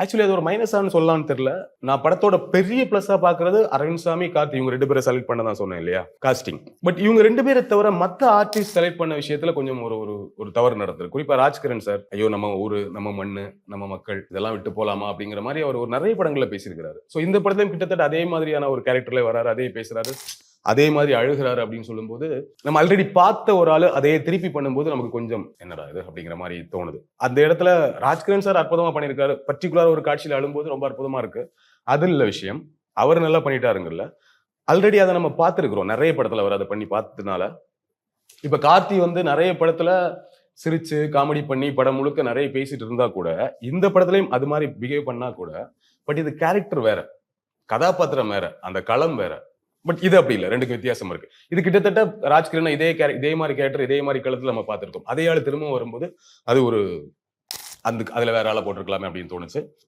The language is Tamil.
ஆக்சுவலி அது ஒரு மைனஸான்னு சொல்லலாம்னு தெரியல. நான் படத்தோட பெரிய பிளஸ்ஸா பாக்குறது அரவிந்த் சாமி, கார்த்தி இவங்க 2 பேரை செலக்ட் பண்ண தான் சொன்னேன் இல்லையா, காஸ்டிங். பட் இவங்க 2 பேரை தவிர மத்த ஆர்டிஸ்ட் செலக்ட் பண்ண விஷயத்துல கொஞ்சம் ஒரு ஒரு ஒரு தவறு நடந்தது. குறிப்பா ராஜ்கிரண் சார், ஐயோ நம்ம ஊரு, நம்ம மண்ணு, நம்ம மக்கள் இதெல்லாம் விட்டு போலாமா அப்படிங்கிற மாதிரி அவர் ஒரு நிறைய படங்கள்ல பேசியிருக்கிறாரு. சோ இந்த படத்தையும் கிட்டத்தட்ட அதே மாதிரியான ஒரு கேரக்டர்ல வராரு, அதே பேசுறாரு, அதே மாதிரி அழுகிறாரு அப்படின்னு சொல்லும்போது, நம்ம ஆல்ரெடி பார்த்த ஒரு ஆளு அதையே திருப்பி பண்ணும்போது நமக்கு கொஞ்சம் என்னடா இது அப்படிங்கிற மாதிரி தோணுது. அந்த இடத்துல ராஜ்கிரண் சார் அற்புதமா பண்ணியிருக்காரு. பர்டிகுலர் ஒரு காட்சியில அழும்போது ரொம்ப அற்புதமா இருக்கு. அது இல்ல விஷயம். அவர் நல்லா பண்ணிட்டாருங்கல்ல. ஆல்ரெடி அதை நம்ம பார்த்திருக்கிறோம். நிறைய படத்துல அவர் அதை பண்ணி பார்த்ததுனால. இப்ப கார்த்தி வந்து நிறைய படத்துல சிரிச்சு காமெடி பண்ணி படம் முழுக்க நிறைய பேசிட்டு இருந்தா கூட, இந்த படத்துலயும் அது மாதிரி பிஹேவ் பண்ணா கூட, பட் இது கேரக்டர் வேற, கதாபாத்திரம் வேற, அந்த களம் வேற. பட் இது அப்படி இல்ல. 2க்கும் வித்தியாசம் இருக்கு. இது கிட்டத்தட்ட ராஜ்கிரண் இதே மாதிரி கேரக்டர், இதே மாதிரி களத்துல நம்ம பார்த்திருக்கோம். அதே ஆளு திரும்பவும் வரும்போது, அது ஒரு அதுல வேற ஆள போட்டிருக்கலாமே அப்படின்னு தோணுச்சு.